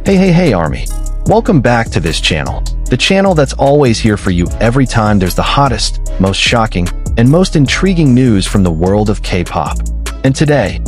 Hey Army. Welcome back to this channel. The channel that's always here for you every time there's the hottest, most shocking, and most intriguing news from the world of K-pop. And today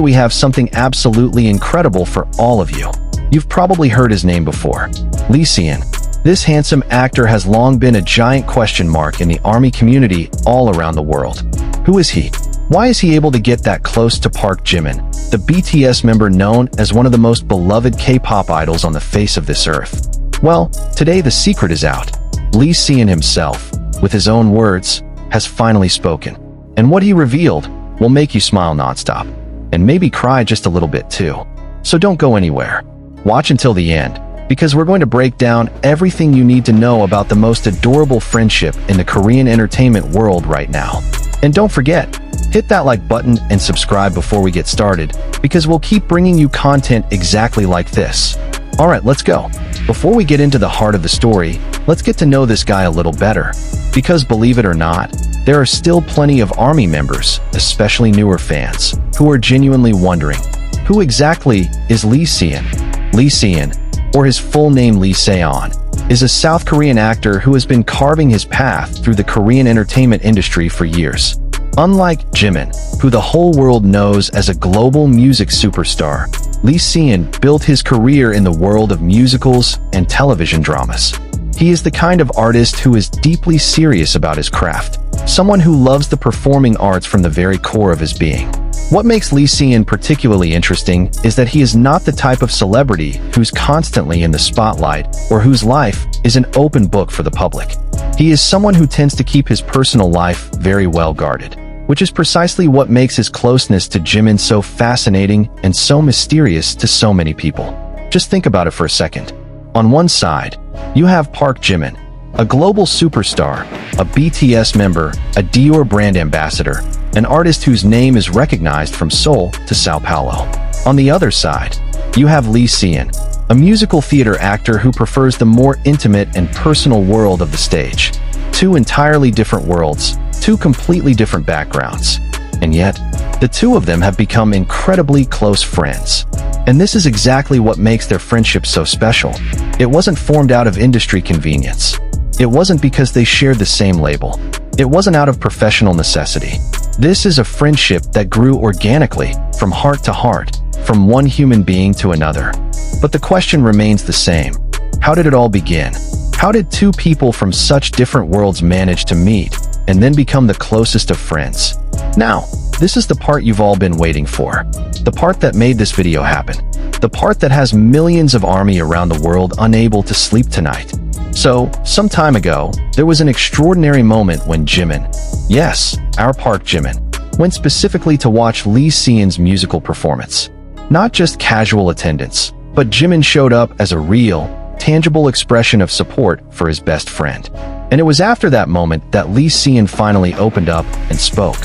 we have something absolutely incredible for all of you. You've probably heard his name before. Lee Cian. This handsome actor has long been a giant question mark in the ARMY community all around the world. Who is he? Why is he able to get that close to Park Jimin, the BTS member known as one of the most beloved K-pop idols on the face of this earth? Well, today the secret is out. Lee Cian himself, with his own words, has finally spoken. And what he revealed will make you smile nonstop, and maybe cry just a little bit too. So don't go anywhere. Watch until the end, because we're going to break down everything you need to know about the most adorable friendship in the Korean entertainment world right now. And don't forget, hit that like button and subscribe before we get started, because we'll keep bringing you content exactly like this. Alright, let's go. Before we get into the heart of the story, let's get to know this guy a little better. Because believe it or not, there are still plenty of ARMY members, especially newer fans, who are genuinely wondering, who exactly is Lee Cian? Lee Cian, or his full name Lee Saeon, is a South Korean actor who has been carving his path through the Korean entertainment industry for years. Unlike Jimin, who the whole world knows as a global music superstar, Lee Cian built his career in the world of musicals and television dramas. He is the kind of artist who is deeply serious about his craft, someone who loves the performing arts from the very core of his being. What makes Lee Cian particularly interesting is that he is not the type of celebrity who's constantly in the spotlight or whose life is an open book for the public. He is someone who tends to keep his personal life very well guarded, which is precisely what makes his closeness to Jimin so fascinating and so mysterious to so many people. Just think about it for a second. On one side, you have Park Jimin, a global superstar, a BTS member, a Dior brand ambassador, an artist whose name is recognized from Seoul to Sao Paulo. On the other side, you have Lee Cian, a musical theater actor who prefers the more intimate and personal world of the stage. Two entirely different worlds, two completely different backgrounds. And yet, the two of them have become incredibly close friends. And this is exactly what makes their friendship so special. It wasn't formed out of industry convenience. It wasn't because they shared the same label. It wasn't out of professional necessity. This is a friendship that grew organically, from heart to heart, from one human being to another. But the question remains the same. How did it all begin? How did two people from such different worlds manage to meet and then become the closest of friends? Now, this is the part you've all been waiting for. The part that made this video happen. The part that has millions of ARMY around the world unable to sleep tonight. So, some time ago, there was an extraordinary moment when Jimin, yes, our Park Jimin, went specifically to watch Lee Cian's musical performance. Not just casual attendance, but Jimin showed up as a real, tangible expression of support for his best friend. And it was after that moment that Lee Cian finally opened up and spoke.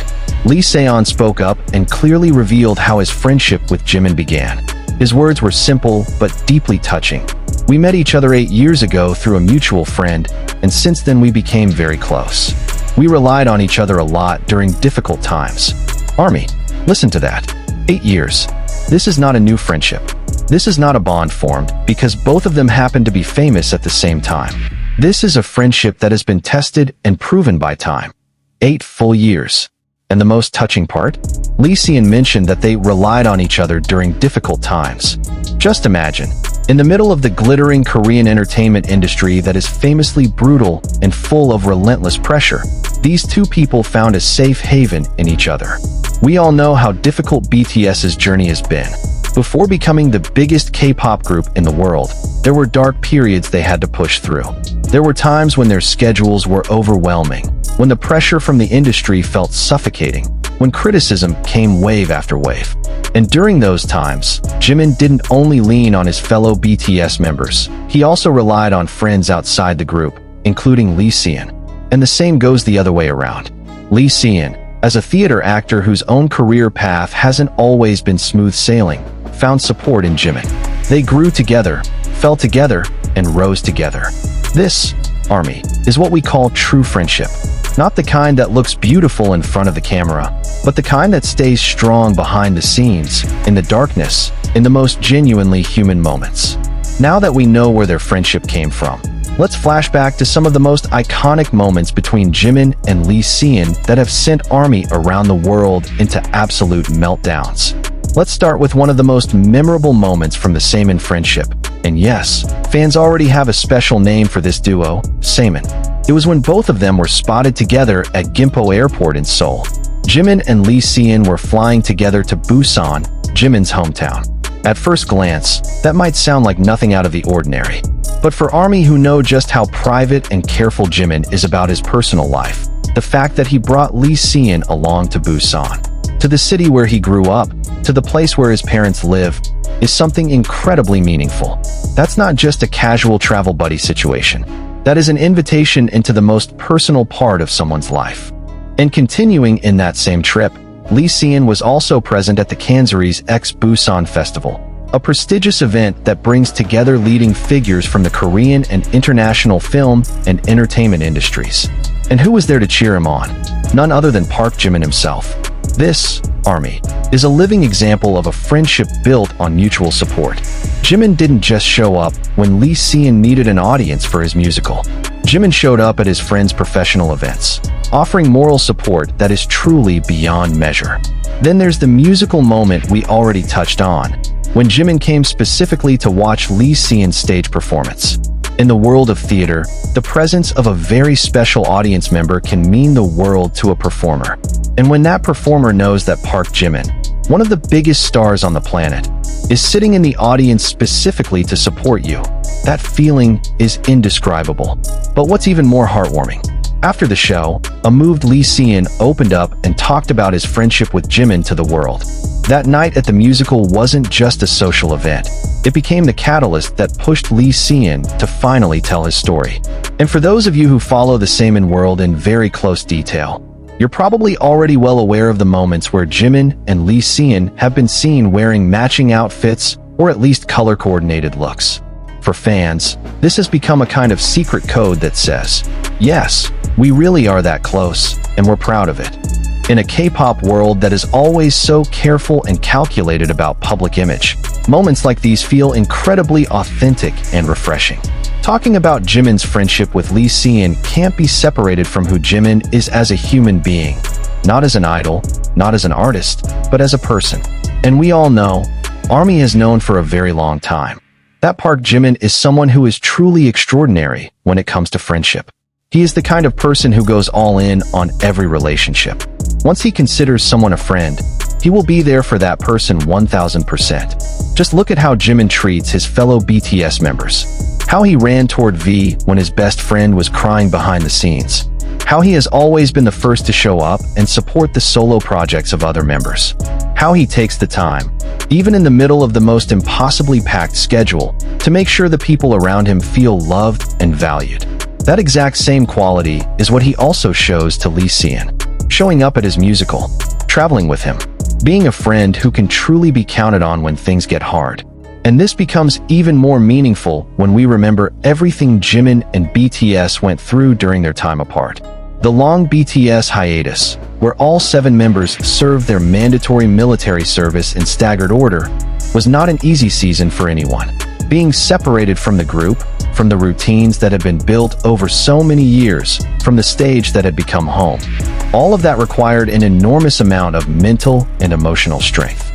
Lee Saeon spoke up and clearly revealed how his friendship with Jimin began. His words were simple but deeply touching. We met each other 8 years ago through a mutual friend, and since then we became very close. We relied on each other a lot during difficult times. ARMY, listen to that. 8 years. This is not a new friendship. This is not a bond formed because both of them happened to be famous at the same time. This is a friendship that has been tested and proven by time. 8 full years. And the most touching part? Lee Cian mentioned that they relied on each other during difficult times. Just imagine, in the middle of the glittering Korean entertainment industry that is famously brutal and full of relentless pressure, these two people found a safe haven in each other. We all know how difficult BTS's journey has been. Before becoming the biggest K-pop group in the world, there were dark periods they had to push through. There were times when their schedules were overwhelming, when the pressure from the industry felt suffocating, when criticism came wave after wave. And during those times, Jimin didn't only lean on his fellow BTS members, he also relied on friends outside the group, including Lee Cian. And the same goes the other way around. Lee Cian, as a theater actor whose own career path hasn't always been smooth sailing, found support in Jimin. They grew together, fell together, and rose together. This, ARMY, is what we call true friendship. Not the kind that looks beautiful in front of the camera, but the kind that stays strong behind the scenes, in the darkness, in the most genuinely human moments. Now that we know where their friendship came from, let's flash back to some of the most iconic moments between Jimin and Lee Cian that have sent ARMY around the world into absolute meltdowns. Let's start with one of the most memorable moments from the Saeon friendship. And yes, fans already have a special name for this duo, Saeon. It was when both of them were spotted together at Gimpo Airport in Seoul. Jimin and Lee Cian were flying together to Busan, Jimin's hometown. At first glance, that might sound like nothing out of the ordinary. But for ARMY who know just how private and careful Jimin is about his personal life, the fact that he brought Lee Cian along to Busan, to the city where he grew up, to the place where his parents live, is something incredibly meaningful. That's not just a casual travel buddy situation. That is an invitation into the most personal part of someone's life. And continuing in that same trip, Lee Cian was also present at the Canseries X Busan Festival, a prestigious event that brings together leading figures from the Korean and international film and entertainment industries. And who was there to cheer him on? None other than Park Jimin himself. This, ARMY, is a living example of a friendship built on mutual support. Jimin didn't just show up when Lee Cian needed an audience for his musical. Jimin showed up at his friends' professional events, offering moral support that is truly beyond measure. Then there's the musical moment we already touched on, when Jimin came specifically to watch Lee Cian's stage performance. In the world of theater, the presence of a very special audience member can mean the world to a performer. And when that performer knows that Park Jimin, one of the biggest stars on the planet, is sitting in the audience specifically to support you, that feeling is indescribable. But what's even more heartwarming? After the show, a moved Lee Cian opened up and talked about his friendship with Jimin to the world. That night at the musical wasn't just a social event. It became the catalyst that pushed Lee Cian to finally tell his story. And for those of you who follow the Saeon world in very close detail, you're probably already well aware of the moments where Jimin and Lee Cian have been seen wearing matching outfits or at least color-coordinated looks. For fans, this has become a kind of secret code that says, yes, we really are that close, and we're proud of it. In a K-pop world that is always so careful and calculated about public image, moments like these feel incredibly authentic and refreshing. Talking about Jimin's friendship with Lee Cian can't be separated from who Jimin is as a human being. Not as an idol, not as an artist, but as a person. And we all know, ARMY has known for a very long time, that Park Jimin is someone who is truly extraordinary when it comes to friendship. He is the kind of person who goes all in on every relationship. Once he considers someone a friend, he will be there for that person 1000%. Just look at how Jimin treats his fellow BTS members. How he ran toward V when his best friend was crying behind the scenes. How he has always been the first to show up and support the solo projects of other members. How he takes the time, even in the middle of the most impossibly packed schedule, to make sure the people around him feel loved and valued. That exact same quality is what he also shows to Lee Cian. Showing up at his musical, traveling with him, being a friend who can truly be counted on when things get hard. And this becomes even more meaningful when we remember everything Jimin and BTS went through during their time apart. The long BTS hiatus, where all 7 members served their mandatory military service in staggered order, was not an easy season for anyone. Being separated from the group, from the routines that had been built over so many years, from the stage that had become home. All of that required an enormous amount of mental and emotional strength.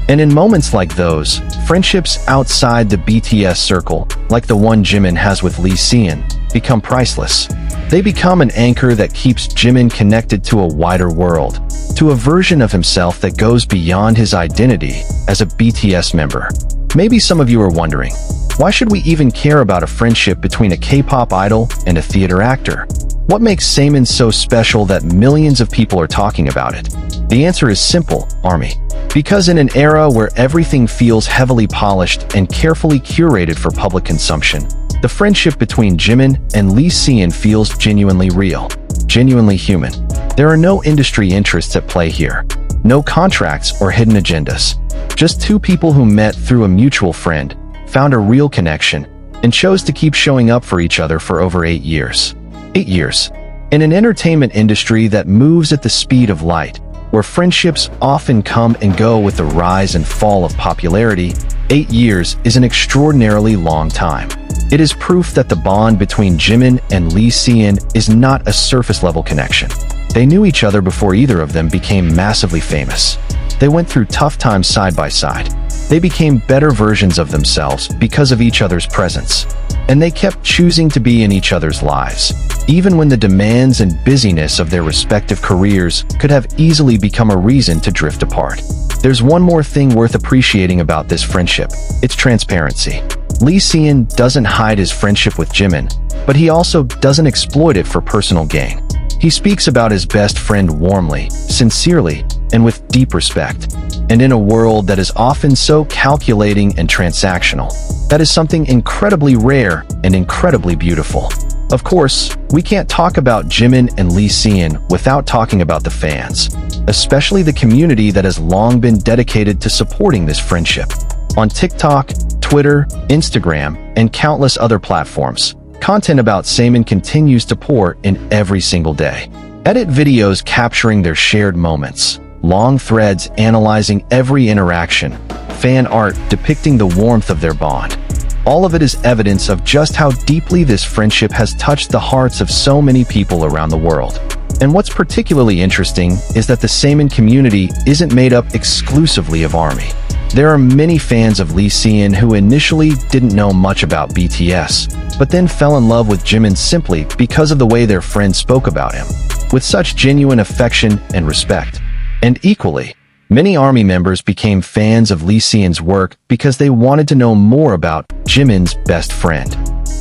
And in moments like those, friendships outside the BTS circle, like the one Jimin has with Lee Cian, become priceless. They become an anchor that keeps Jimin connected to a wider world, to a version of himself that goes beyond his identity as a BTS member. Maybe some of you are wondering, why should we even care about a friendship between a K-pop idol and a theater actor? What makes Saeon so special that millions of people are talking about it? The answer is simple, ARMY. Because in an era where everything feels heavily polished and carefully curated for public consumption, the friendship between Jimin and Lee Cian feels genuinely real, genuinely human. There are no industry interests at play here, no contracts or hidden agendas. Just 2 people who met through a mutual friend, found a real connection, and chose to keep showing up for each other for over 8 years. 8 years. In an entertainment industry that moves at the speed of light, where friendships often come and go with the rise and fall of popularity, 8 years is an extraordinarily long time. It is proof that the bond between Jimin and Lee Cian is not a surface-level connection. They knew each other before either of them became massively famous. They went through tough times side by side. They became better versions of themselves because of each other's presence. And they kept choosing to be in each other's lives, even when the demands and busyness of their respective careers could have easily become a reason to drift apart. There's one more thing worth appreciating about this friendship. It's transparency. Lee Cian doesn't hide his friendship with Jimin, but he also doesn't exploit it for personal gain. He speaks about his best friend warmly, sincerely, and with deep respect. And in a world that is often so calculating and transactional, that is something incredibly rare and incredibly beautiful. Of course, we can't talk about Jimin and Lee Cian without talking about the fans, especially the community that has long been dedicated to supporting this friendship. On TikTok, Twitter, Instagram, and countless other platforms, content about Saeon continues to pour in every single day. Edit videos capturing their shared moments, long threads analyzing every interaction, fan art depicting the warmth of their bond. All of it is evidence of just how deeply this friendship has touched the hearts of so many people around the world. And what's particularly interesting is that the Saeon community isn't made up exclusively of ARMY. There are many fans of Lee Cian who initially didn't know much about BTS, but then fell in love with Jimin simply because of the way their friends spoke about him, with such genuine affection and respect. And equally, many ARMY members became fans of Lee Cian's work because they wanted to know more about Jimin's best friend.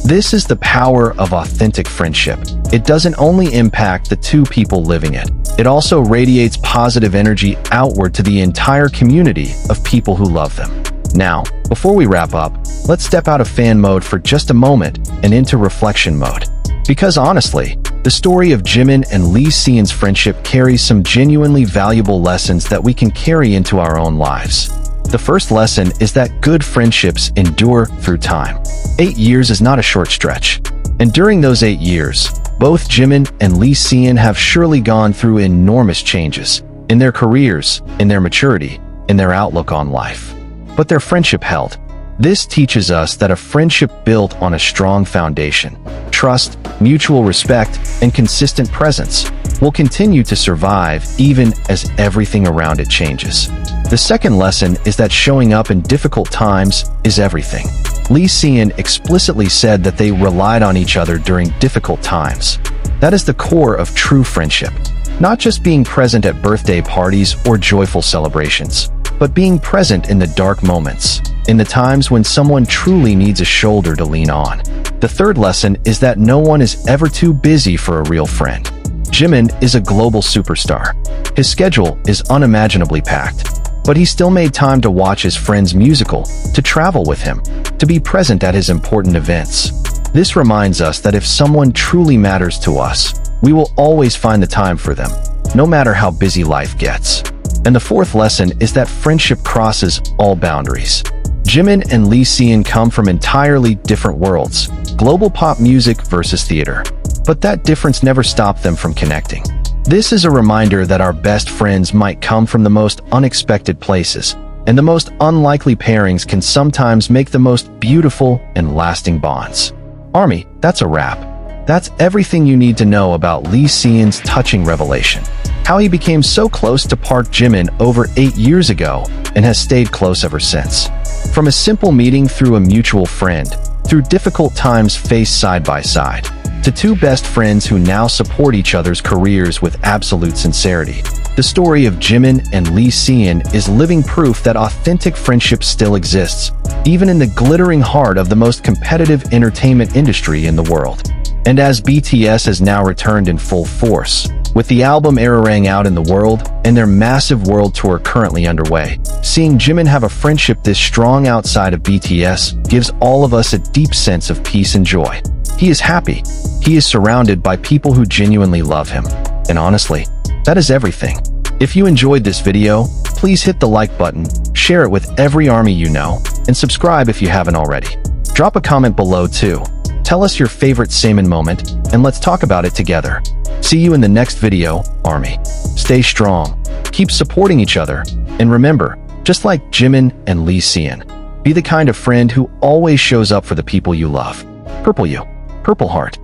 This is the power of authentic friendship. It doesn't only impact the two people living it, it also radiates positive energy outward to the entire community of people who love them. Now, before we wrap up, let's step out of fan mode for just a moment and into reflection mode. Because honestly, the story of Jimin and Lee Cian's friendship carries some genuinely valuable lessons that we can carry into our own lives. The first lesson is that good friendships endure through time. 8 years is not a short stretch. And during those 8 years, both Jimin and Lee Cian have surely gone through enormous changes in their careers, in their maturity, in their outlook on life. But their friendship held. This teaches us that a friendship built on a strong foundation, trust, mutual respect, and consistent presence will continue to survive even as everything around it changes. The second lesson is that showing up in difficult times is everything. Lee Cian explicitly said that they relied on each other during difficult times. That is the core of true friendship. Not just being present at birthday parties or joyful celebrations, but being present in the dark moments, in the times when someone truly needs a shoulder to lean on. The third lesson is that no one is ever too busy for a real friend. Jimin is a global superstar. His schedule is unimaginably packed, but he still made time to watch his friend's musical, to travel with him, to be present at his important events. This reminds us that if someone truly matters to us, we will always find the time for them, no matter how busy life gets. And the fourth lesson is that friendship crosses all boundaries. Jimin and Lee Cian come from entirely different worlds, global pop music versus theater. But that difference never stopped them from connecting. This is a reminder that our best friends might come from the most unexpected places, and the most unlikely pairings can sometimes make the most beautiful and lasting bonds. ARMY, that's a wrap. That's everything you need to know about Lee Cian's touching revelation. How he became so close to Park Jimin over 8 years ago and has stayed close ever since. From a simple meeting through a mutual friend, through difficult times faced side by side, to two best friends who now support each other's careers with absolute sincerity. The story of Jimin and Lee Cian is living proof that authentic friendship still exists, even in the glittering heart of the most competitive entertainment industry in the world. And as BTS has now returned in full force, with the album Rang out in the world and their massive world tour currently underway, seeing Jimin have a friendship this strong outside of BTS gives all of us a deep sense of peace and joy. He is happy. He is surrounded by people who genuinely love him. And honestly, that is everything. If you enjoyed this video, please hit the like button, share it with every ARMY you know, and subscribe if you haven't already. Drop a comment below too. Tell us your favorite Saeon moment, and let's talk about it together. See you in the next video, Army. Stay strong, keep supporting each other, and remember, just like Jimin and Lee Cian, be the kind of friend who always shows up for the people you love. Purple you, Purple Heart.